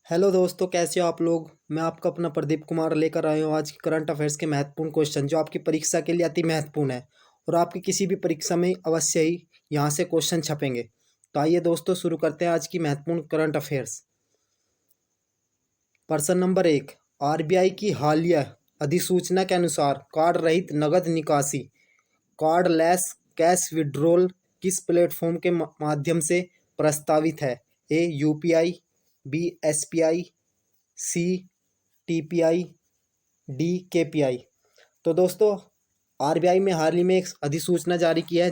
Hello दोस्तों, कैसे हो आप लोग। मैं आपका अपना प्रदीप कुमार लेकर आया हूँ आज करंट अफेयर्स के महत्वपूर्ण क्वेश्चन जो आपकी परीक्षा के लिए अति महत्वपूर्ण है और आपकी किसी भी परीक्षा में अवश्य ही यहाँ से क्वेश्चन छपेंगे। तो आइए दोस्तों, शुरू करते हैं आज की महत्वपूर्ण करंट अफेयर्स। प्रश्न नंबर 1। आरबीआई की हालिया अधिसूचना के अनुसार कार्ड रहित नगद निकासी कार्डलेस कैश विड्रॉल किस प्लेटफॉर्म के माध्यम से प्रस्तावित है। ए यूपीआई, बी एसपीआई, सी टीपीआई, डी केपीआई। तो दोस्तों, आरबीआई में हाल ही में एक अधिसूचना जारी की है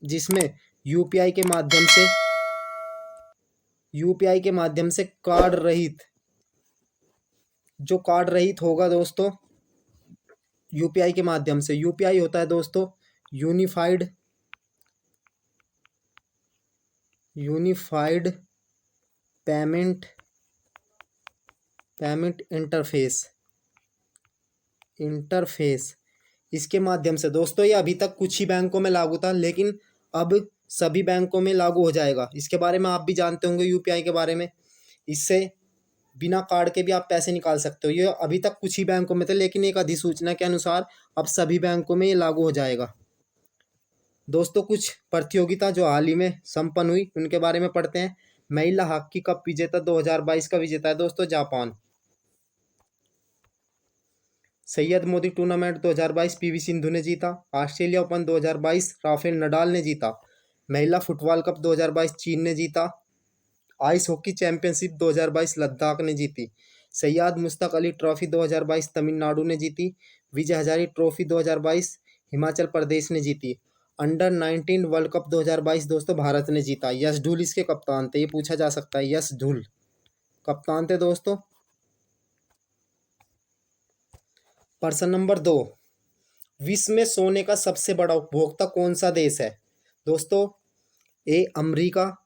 जिसमें यूपीआई के माध्यम से कार्ड रहित होगा दोस्तों। यूपीआई के माध्यम से यूपीआई होता है दोस्तों यूनिफाइड पेमेंट इंटरफेस। इसके माध्यम से दोस्तों, ये अभी तक कुछ ही बैंकों में लागू था, लेकिन अब सभी बैंकों में लागू हो जाएगा। इसके बारे में आप भी जानते होंगे यूपीआई के बारे में। इससे बिना कार्ड के भी आप पैसे निकाल सकते हो। ये अभी तक कुछ ही बैंकों में थे, लेकिन एक अधिसूचना के अनुसार अब सभी बैंकों में ये लागू हो जाएगा। दोस्तों, कुछ प्रतियोगिता जो हाल ही में संपन्न हुई उनके बारे में पढ़ते हैं। महिला हॉकी कप विजेता 2022 का विजेता है दोस्तों Japan. Syed Modi tournament 2022 PV Sindhu ने जीता। ऑस्ट्रेलिया ओपन 2022 राफेल नडाल ने जीता। महिला फुटबॉल कप 2022 चीन ने जीता। आइस हॉकी चैंपियनशिप 2022 लद्दाख ने जीती। सैयद मुश्ताक अली ट्रॉफी 2022 तमिलनाडु ने जीती। विजय हजारे ट्रॉफी 2022 हिमाचल प्रदेश ने जीती। अंडर 19 वर्ल्ड कप 2022 दोस्तों भारत ने जीता। यश ढूल इसके कप्तान थे। ये पूछा जा सकता है, यश ढूल कप्तान थे दोस्तों। प्रश्न नंबर 2। विश्व में सोने का सबसे बड़ा उपभोक्ता कौन सा देश है दोस्तों। ए अमेरिका,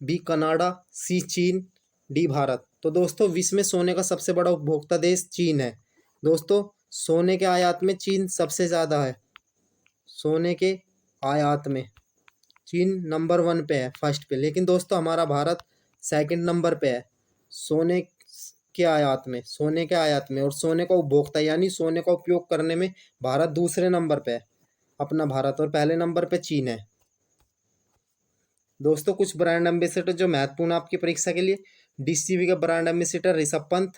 बी कनाडा, सी चीन, डी भारत। तो दोस्तों, विश्व में सोने का सबसे बड़ा उपभोक्ता देश चीन है। दोस्तों, सोने के आयात में चीन सबसे ज़्यादा है। सोने के आयात में चीन नंबर 1 पे है, फर्स्ट पे। लेकिन दोस्तों, हमारा भारत सेकंड नंबर पे है सोने के आयात में और सोने का उपभोक्ता यानी सोने का उपयोग करने में भारत दूसरे नंबर पे है अपना भारत, और पहले नंबर पे चीन है। दोस्तों, कुछ ब्रांड एम्बेसडर जो महत्वपूर्ण आपकी परीक्षा के लिए। डीसीबी का brand ambassador Rishabh Pant.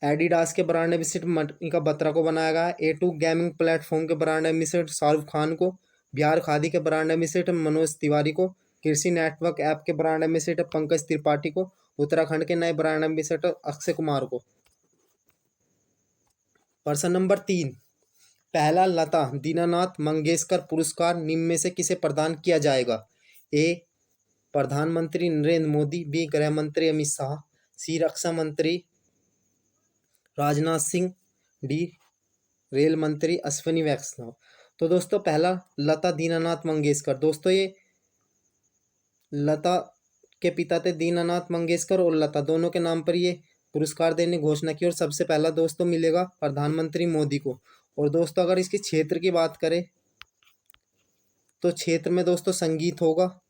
Adidas के ब्रांड एम्बेसडर मनिका बत्रा को बनाया गया। A2 गेमिंग प्लेटफॉर्म के ब्रांड एम्बेसडर शाहरुख खान को। बिहार खादी के ब्रांड एम्बेसडर मनोज तिवारी को। कृषि नेटवर्क ऐप के ब्रांड एम्बेसडर पंकज त्रिपाठी को। उत्तराखंड के नए ब्रांड एम्बेसडर अक्षय कुमार को। प्रश्न नंबर 3। पहला लता दीनानाथ मंगेशकर पुरस्कार निम्न में से किसे प्रदान किया जाएगा। ए प्रधानमंत्री नरेंद्र मोदी, बी गृह मंत्री अमित शाह, सी रक्षा मंत्री राजनाथ सिंह, डी रेल मंत्री अश्विनी वैष्णव। तो दोस्तों, पहला लता दीनानाथ मंगेशकर। दोस्तों, ये लता के पिता थे दीनानाथ मंगेशकर, और लता दोनों के नाम पर ये पुरस्कार देने की घोषणा की। और सबसे पहला दोस्तों मिलेगा प्रधानमंत्री मोदी को। और दोस्तों, अगर इसके क्षेत्र की बात करें तो क्षेत्र में दोस्तों संगीत होगा,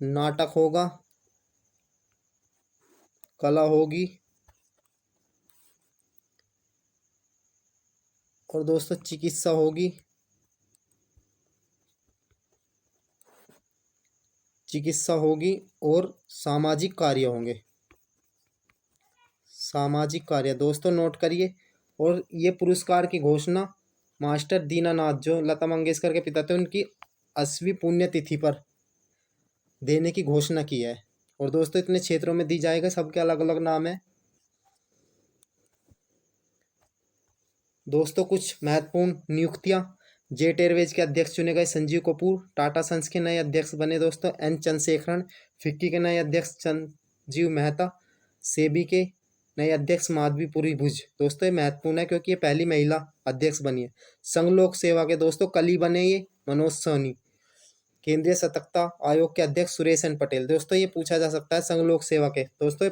नाटक होगा, कला होगी, और दोस्तों चिकित्सा होगी, और सामाजिक कार्य होंगे। सामाजिक कार्य दोस्तों नोट करिए। और ये पुरस्कार की घोषणा मास्टर दीनानाथ जो लता मंगेशकर के पिता थे उनकी 80वीं पुण्यतिथि पर देने की घोषणा की है। और दोस्तों, इतने क्षेत्रों में दी जाएगा, सबके अलग अलग नाम है। दोस्तों, कुछ महत्वपूर्ण नियुक्तियां। जेट एयरवेज के अध्यक्ष चुने गए संजीव कपूर। टाटा सन्स के नए अध्यक्ष बने दोस्तों एन चंद्रशेखरन। फिक्की के नए अध्यक्ष संजीव मेहता। सेबी के नए अध्यक्ष माधवी भुज। दोस्तों, ये महत्वपूर्ण है क्योंकि ये पहली महिला अध्यक्ष बनी है। संघ लोक सेवा के दोस्तों कल ही बने ये मनोज सोनी। केंद्रीय सतर्कता आयोग के अध्यक्ष सुरेश एन पटेल। दोस्तों, ये पूछा जा सकता है संघ लोक सेवा के। दोस्तों,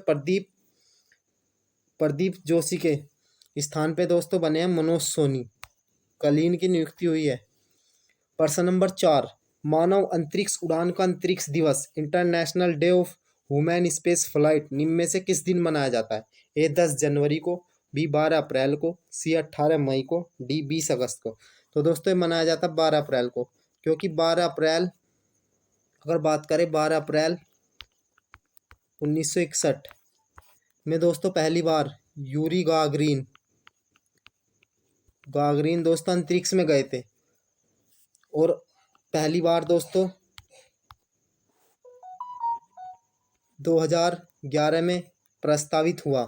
प्रदीप जोशी के स्थान पे दोस्तों बने हैं मनोज सोनी। कल ही इनकी नियुक्ति हुई है। प्रश्न नंबर 4। मानव अंतरिक्ष उड़ान का अंतरिक्ष दिवस international day of women space flight निम्न में से किस दिन मनाया जाता है? ए 10 जनवरी को, बी 12 अप्रैल को, सी 18 मई को, डी 20 अगस्त को। तो दोस्तों ये मनाया जाता है 12 अप्रैल को, क्योंकि 12 अप्रैल, अगर बात करें 12 अप्रैल 1961 में दोस्तों पहली बार यूरी गागरिन गागरिन दोस्तों अंतरिक्ष में गए थे। और पहली बार दोस्तों 2011 में प्रस्तावित हुआ।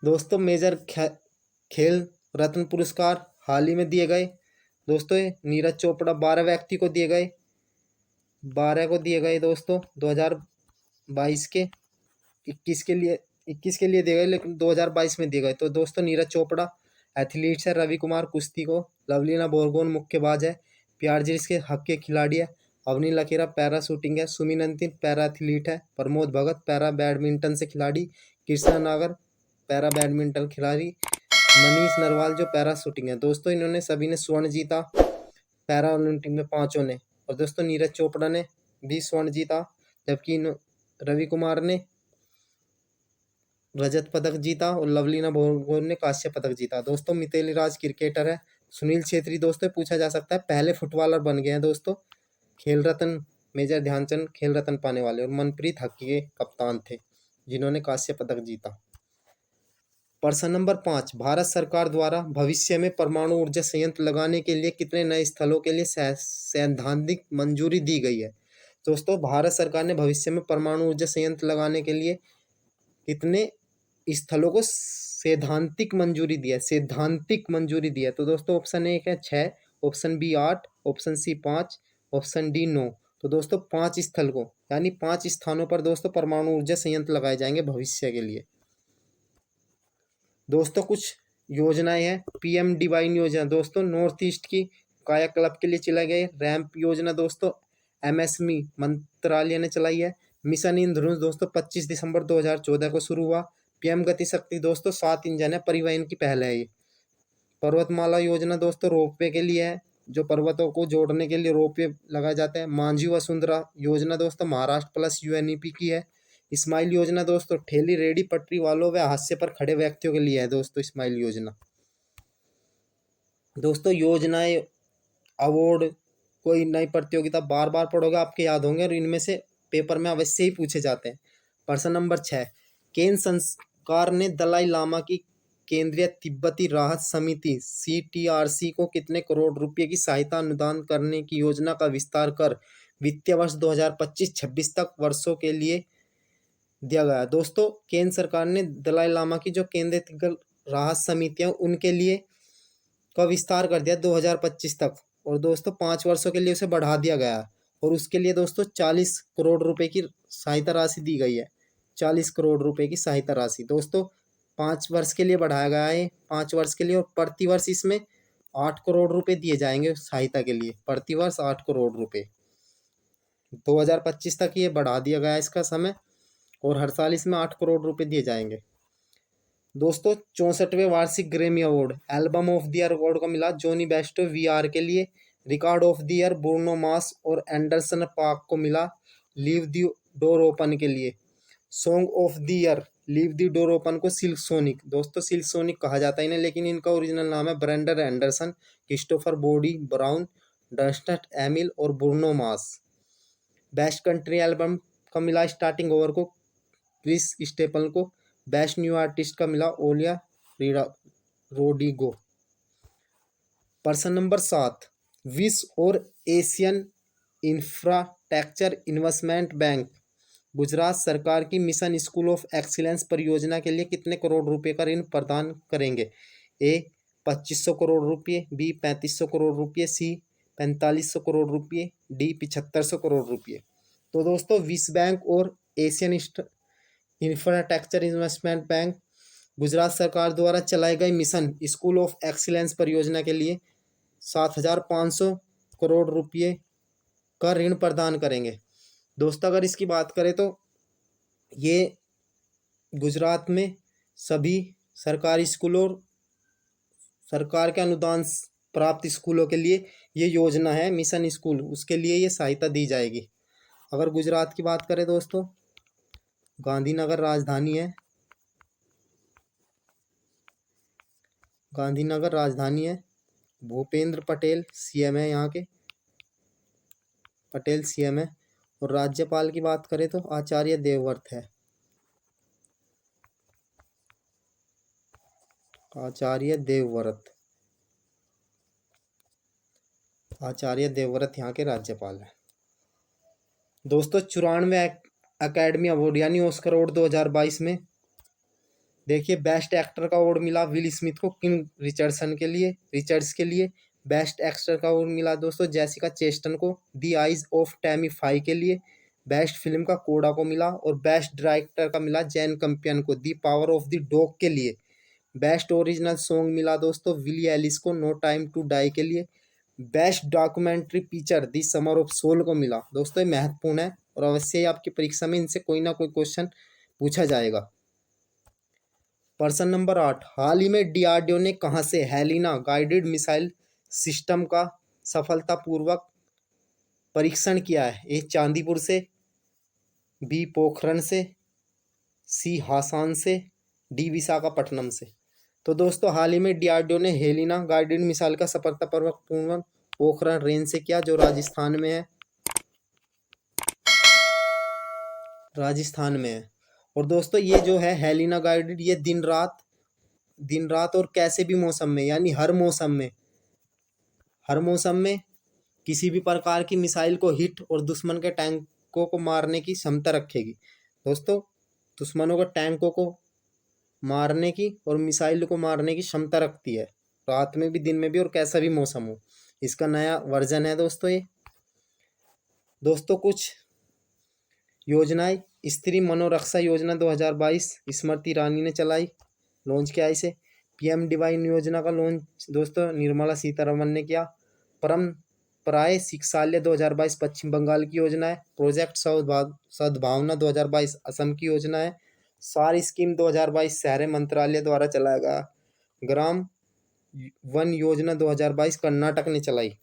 दोस्तों मेजर खेल रत्न पुरस्कार हाल ही में दिए गए। दोस्तों ये नीरज चोपड़ा 12 व्यक्ति को दिए गए, 12 को दिए गए दोस्तों 2022 के, 21 के लिए, 21 के लिए दिए गए, लेकिन 2022 में दिए गए। तो दोस्तों नीरज चोपड़ा एथलीट्स है, रवि कुमार कुश्ती को, लवलीना बोरगोन मुक्केबाज है, पियारजिस के हक के खिलाड़ी है, अवनी लकीरा पैरा शूटिंग है, सुमिन अंतिम पैरा एथलीट है, प्रमोद भगत पैरा बैडमिंटन से खिलाड़ी, कृष्णा नागर पैरा बैडमिंटन खिलाड़ी, मनीष नरवाल जो पैरा शूटिंग है। दोस्तों इन्होंने सभी ने स्वर्ण जीता पैरा ओलंपिक में, पांचों ने। और दोस्तों नीरज चोपड़ा ने भी स्वर्ण जीता, जबकि रवि कुमार ने रजत पदक जीता और लवलीना बोरगोन ने कांस्य पदक जीता। दोस्तों मिताली राज क्रिकेटर है। सुनील छेत्री दोस्तों पूछा जा सकता है, पहले फुटबॉलर बन गए हैं दोस्तों। खेल रत्न मेजर ध्यानचंद खेल रत्न पाने वाले, और मनप्रीत हॉकी के कप्तान थे जिन्होंने कांस्य पदक जीता। प्रश्न नंबर 5, भारत सरकार द्वारा भविष्य में परमाणु ऊर्जा संयंत्र लगाने के लिए कितने नए स्थलों के लिए सैद्धांतिक मंजूरी दी गई है? दोस्तों भारत सरकार ने भविष्य में परमाणु ऊर्जा संयंत्र लगाने के लिए कितने स्थलों को सैद्धांतिक मंजूरी दी है? सैद्धांतिक मंजूरी दी है। तो दोस्तों ऑप्शन ए है 6, option B 8, option C 5, option D 9। तो दोस्तों 5 स्थल को, यानी 5 स्थानों पर दोस्तों परमाणु ऊर्जा संयंत्र लगाए जाएंगे भविष्य के लिए। दोस्तों कुछ योजनाएं हैं। पीएम डिवाइन योजना दोस्तों नॉर्थ ईस्ट की कायाकल्प के लिए चलाई गई। रैंप योजना दोस्तों एमएसएमई मंत्रालय ने चलाई है। मिशन इंद्रधनुष दोस्तों 25 दिसंबर 2014 को शुरू हुआ। पीएम गति शक्ति दोस्तों 7 इंजन है, परिवहन की पहल है ये। पर्वतमाला योजना दोस्तों रोपवे के लिए है, जो पर्वतों को जोड़ने के लिए रोपवे लगाए जाते हैं। मांझी वसुंधरा योजना दोस्तों महाराष्ट्र प्लस यूएनईपी की है। स्माइल योजना दोस्तों ठेली रेडी पटरी वालों व हादसे पर खड़े व्यक्तियों के लिए है दोस्तों स्माइल योजना। दोस्तों योजनाएं, अवार्ड, कोई नई प्रतियोगिता बार बार पढ़ोगे आपके याद होंगे, और इनमें से पेपर में अवश्य ही पूछे जाते हैं। प्रश्न नंबर 6, केंद्र सरकार ने दलाई लामा की केंद्रीय तिब्बती राहत समिति CTRC को कितने करोड़ रुपए की सहायता अनुदान करने की योजना का विस्तार कर वित्तीय वर्ष 2025-26 तक वर्षों के लिए दिया गया? दोस्तों केंद्र सरकार ने दलाई लामा की जो केंद्रीय तिब्बत राहत समितियां उनके लिए का विस्तार कर दिया 2025 तक, और दोस्तों 5 वर्षों के लिए उसे बढ़ा दिया गया, और उसके लिए दोस्तों 40 करोड़ रुपए की सहायता राशि दी गई है। 40 करोड़ रुपए की सहायता राशि दोस्तों 5 वर्ष के लिए बढ़ाया गया है, 5 वर्ष के लिए, और प्रति वर्ष इसमें 8 करोड़ रुपए दिए जाएंगे सहायता के लिए, प्रति वर्ष 8 करोड़ रुपए। 2025 तक ये बढ़ा दिया गया है इसका समय, और हर साल इसमें 8 करोड़ रुपए दिए जाएंगे। दोस्तों 64वें वार्षिक Grammy award album of the year award को मिला जॉनी बेस्टो VR के लिए। Record of the year Bruno Mars और एंडरसन पार्क को मिला लीव द डोर ओपन के लिए। Song of the year leave the door open को सिल्क सोनिक, दोस्तों सिल्क सोनिक कहा जाता है इन्हें, लेकिन इनका ओरिजिनल नाम है Brandon Anderson, Christopher Brody Brown, डस्टन एमिल और Bruno Mars. Best country album का मिला स्टार्टिंग ओवर को क्रिस स्टेपल को। बेस्ट न्यू आर्टिस्ट का मिला ओलिया रोडिगो। प्रश्न नंबर 7, विश्व और Asian infrastructure investment bank Gujarat सरकार की मिशन स्कूल ऑफ एक्सीलेंस परियोजना के लिए कितने करोड़ रुपए का ऋण प्रदान करेंगे? ए 2500 करोड़ रुपये, बी 3500 करोड़ रुपये, सी 4500 करोड़ रुपये, डी 7500 करोड़ रुपये। तो दोस्तों विश्व बैंक और Asian infrastructure investment bank Gujarat सरकार द्वारा चलाई गई मिशन स्कूल ऑफ एक्सीलेंस परियोजना के लिए 7500 करोड़ रुपये का ऋण प्रदान करेंगे। दोस्तों अगर इसकी बात करें तो ये गुजरात में सभी सरकारी स्कूलों और सरकार के अनुदान प्राप्त स्कूलों के लिए ये योजना है मिशन स्कूल, उसके लिए ये सहायता दी जाएगी। अगर गुजरात की बात करें दोस्तों, गांधीनगर राजधानी है, गांधीनगर राजधानी है। भूपेंद्र पटेल सीएम है यहाँ के, पटेल सीएम है। और राज्यपाल की बात करें तो आचार्य देवव्रत है, आचार्य देवव्रत, आचार्य देवव्रत यहाँ के राज्यपाल हैं। दोस्तों 94 एकेडमी अवार्ड यानी ऑस्कर अवार्ड 2022 में देखिए, बेस्ट एक्टर का अवार्ड मिला विल स्मिथ को किंग रिचर्ड्स के लिए। बेस्ट एक्टर का अवार्ड मिला दोस्तों जेसिका चेस्टन को the eyes of Tammy Faye के लिए। बेस्ट फिल्म का कोडा को मिला। और बेस्ट डायरेक्टर का मिला जैन कंपियन को the power of the dog के लिए। बेस्ट ओरिजिनल सॉन्ग मिला दोस्तों विली एलिस को नो टाइम टू डाई के लिए। Best documentary picture the summer of soul को मिला। दोस्तों ये महत्वपूर्ण है और अवश्य ही आपकी परीक्षा में इनसे कोई ना कोई क्वेश्चन पूछा जाएगा। प्रश्न नंबर 8, हाल ही में डीआरडीओ ने कहां से हेलिना गाइडेड मिसाइल सिस्टम का सफलतापूर्वक परीक्षण किया है? ए चांदीपुर से, बी पोखरण से, सी हासान से, डी विशाखापट्टनम से। तो दोस्तों हाल ही में डीआरडीओ ने हेलिना गाइडेड मिसाइल का सफलतापूर्वक पोखरण रेंज से किया, जो राजस्थान में है, राजस्थान में है। और दोस्तों ये जो है हेलिना गाइडेड, ये दिन रात और कैसे भी मौसम में, यानी हर मौसम में किसी भी प्रकार की मिसाइल को हिट और दुश्मन के टैंकों को मारने की क्षमता रखेगी। दोस्तों दुश्मनों के टैंकों को मारने की और मिसाइल को मारने की क्षमता रखती है, रात में भी दिन में भी और कैसा भी मौसम हो। इसका नया वर्जन है दोस्तों ये। दोस्तों कुछ योजनाएं, स्त्री मनोरक्षा योजना 2022 स्मृति ईरानी ने चलाई, लॉन्च किया इसे। पीएम डिवाइन योजना का लॉन्च दोस्तों निर्मला सीतारमन ने किया। परंपराए शिक्षालय 2022 पश्चिम बंगाल की योजना है। प्रोजेक्ट सद्भावना 2022 असम की योजना है। सार स्कीम 2022 शहर मंत्रालय द्वारा चलाया गया। ग्राम वन योजना 2022 कर्नाटक ने चलाई।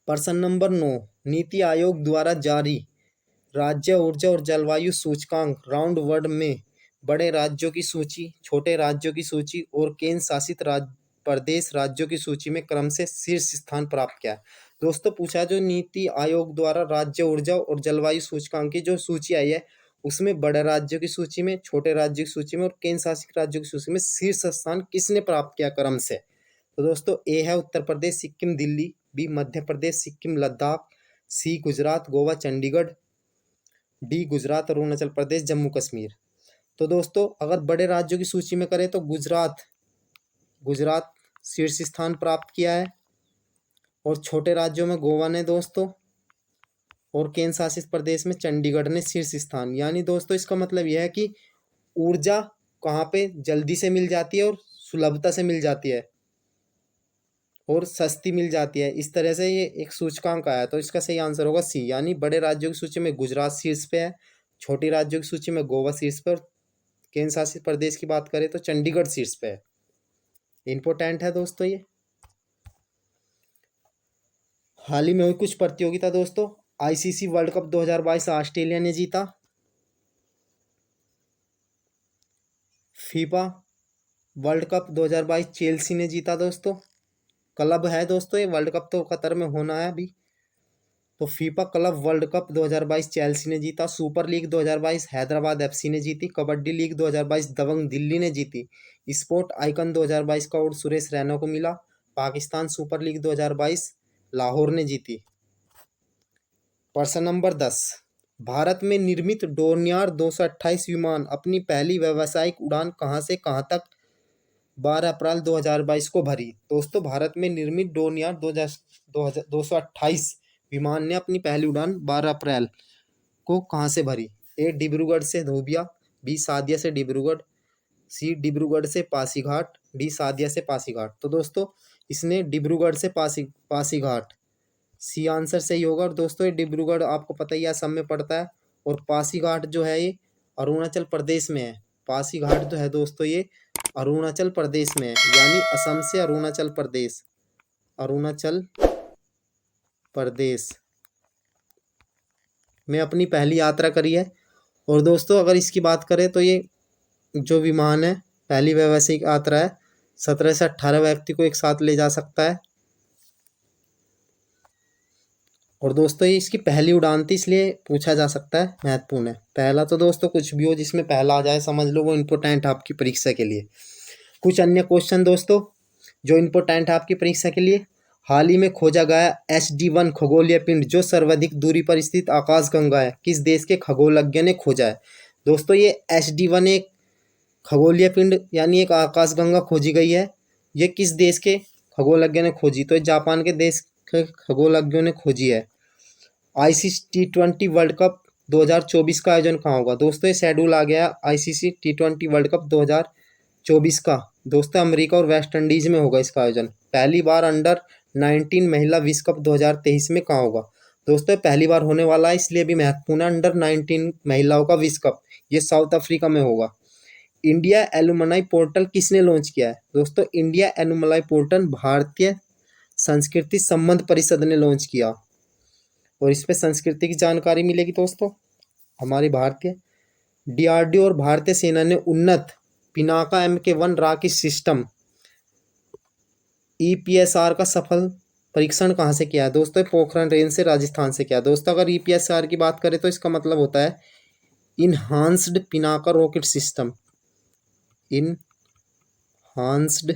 प्रश्न नंबर 9, नीति आयोग द्वारा जारी राज्य ऊर्जा और जलवायु सूचकांक राउंड वर्ड में बड़े राज्यों की सूची, छोटे राज्यों की सूची और केंद्र शासित प्रदेश राज्यों की सूची में क्रम से शीर्ष स्थान प्राप्त किया है। दोस्तों पूछा जो नीति आयोग द्वारा राज्य ऊर्जा और जलवायु सूचकांक की जो सूची आई है, उसमें बड़े राज्यों की सूची में, छोटे राज्यों की सूची में और केंद्र शासित राज्यों की सूची में शीर्ष स्थान किसने प्राप्त किया क्रम से? तो दोस्तों ए है उत्तर प्रदेश, सिक्किम, दिल्ली, बी मध्य प्रदेश, सिक्किम, लद्दाख, सी गुजरात, गोवा, चंडीगढ़, डी गुजरात, अरुणाचल प्रदेश, जम्मू कश्मीर। तो दोस्तों अगर बड़े राज्यों की सूची में करें तो गुजरात शीर्ष स्थान प्राप्त किया है। और छोटे राज्यों में गोवा ने दोस्तों, और केंद्र शासित प्रदेश में चंडीगढ़ ने शीर्ष स्थान। यानी दोस्तों इसका मतलब यह है कि ऊर्जा कहाँ पे जल्दी से मिल जाती है और सुलभता से मिल जाती है और सस्ती मिल जाती है। इस तरह से ये एक सूचकांक आया, तो इसका सही आंसर होगा सी, यानी बड़े राज्यों की सूची में गुजरात शीर्ष पे है, छोटी राज्यों की सूची में गोवा शीर्ष पे, और केंद्र शासित प्रदेश की बात करें तो चंडीगढ़ शीर्ष पे है। इंपॉर्टेंट है दोस्तों ये। हाल ही में हुई कुछ प्रतियोगिता दोस्तों, आईसीसी वर्ल्ड कप 2022 ऑस्ट्रेलिया ने जीता। फीफा वर्ल्ड कप 2022 चेल्सी ने जीता दोस्तों। क्लब है दोस्तों ये, वर्ल्ड कप तो कतर में होना है अभी। तो FIFA club world cup 2022 Chelsea ने जीता। सुपर लीग 2022 हैदराबाद एफसी ने जीती। कबड्डी लीग 2022 दबंग दिल्ली ने जीती। स्पोर्ट आइकन 2022 का अवार्ड सुरेश रैना को मिला। पाकिस्तान सुपर लीग 2022 लाहौर ने जीती। प्रश्न नंबर 10, भारत में निर्मित डोर्नियर 228 विमान अपनी पहली व्यावसायिक उड़ान कहां से कहां तक 12 अप्रैल 2022 को भरी? दोस्तों भारत में निर्मित डोर्नियर 228 विमान ने अपनी पहली उड़ान 12 अप्रैल को कहां से भरी? ए डिब्रूगढ़ से धोबिया, बी सादिया से डिब्रूगढ़, सी डिब्रूगढ़ से पासीघाट, डी सादिया से पासीघाट। तो दोस्तों इसने डिब्रूगढ़ से पासीघाट, सी आंसर सही होगा। और दोस्तों ये डिब्रूगढ़ आपको पता ही असम में पड़ता है, और पासीघाट जो है ये अरुणाचल प्रदेश में है। पासीघाट जो है दोस्तों ये अरुणाचल प्रदेश में है, यानी असम से अरुणाचल प्रदेश, अरुणाचल प्रदेश में अपनी पहली यात्रा करी है। और दोस्तों अगर इसकी बात करें तो ये जो विमान है पहली व्यावसायिक यात्रा है, 17 से 18 व्यक्ति को एक साथ ले जा सकता है। और दोस्तों ये इसकी पहली उड़ान थी, इसलिए पूछा जा सकता है, महत्वपूर्ण है। पहला तो दोस्तों कुछ भी हो जिसमें पहला आ जाए समझ लो वो इम्पोर्टेंट है आपकी परीक्षा के लिए। कुछ अन्य क्वेश्चन दोस्तों जो इम्पोर्टेंट है आपकी परीक्षा के लिए। हाल ही में खोजा गया HD1 खगोलीय पिंड जो सर्वाधिक दूरी पर स्थित आकाशगंगा है, किस देश के खगोलज्ञ ने खोजा है? दोस्तों ये HD1 एक खगोलीय पिंड यानी एक आकाशगंगा खोजी गई है। ये किस देश के खगोलज्ञ ने खोजी? तो जापान के देश के खगोलज्ञों ने खोजी है। ICC T20 वर्ल्ड कप 2024 का आयोजन कहाँ होगा? दोस्तों ये शेड्यूल आ गया ICC T20 वर्ल्ड कप 2024 का। दोस्तों अमेरिका और वेस्ट इंडीज में होगा इसका आयोजन। पहली बार अंडर-19 महिला विश्व कप 2023 में कहाँ होगा? दोस्तों पहली बार होने वाला है, इसलिए भी महत्वपूर्ण है। अंडर-19 महिलाओं का विश्व कप ये साउथ अफ्रीका में होगा। इंडिया एलुमनाई पोर्टल किसने लॉन्च किया है? दोस्तों इंडिया एलुमनाई पोर्टल भारतीय संस्कृति संबंध परिषद ने लॉन्च किया और इस पे संस्कृति की जानकारी मिलेगी। दोस्तों हमारी भारतीय DRDO और भारतीय सेना ने उन्नत Pinaka MK1 rocket system EPSR का सफल परीक्षण कहाँ से किया है? दोस्तों पोखरण रेंज से राजस्थान से किया है। दोस्तों अगर EPSR की बात करें तो इसका मतलब होता है enhanced Pinaka rocket system, enhanced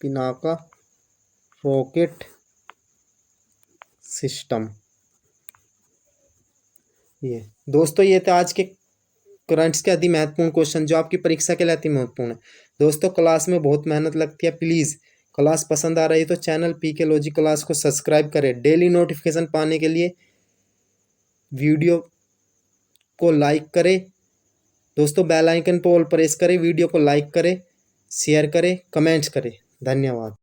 Pinaka rocket system. ये दोस्तों ये थे आज के करंट्स के अति महत्वपूर्ण क्वेश्चन जो आपकी परीक्षा के लिए अति महत्वपूर्ण है। दोस्तों क्लास में बहुत मेहनत लगती है, प्लीज़ क्लास पसंद आ रही है तो चैनल PK लॉजिक क्लास को सब्सक्राइब करें। डेली नोटिफिकेशन पाने के लिए वीडियो को लाइक करें। दोस्तों बेल आइकन पर ऑल प्रेस करें, वीडियो को लाइक करें, शेयर करें, कमेंट्स करें। धन्यवाद।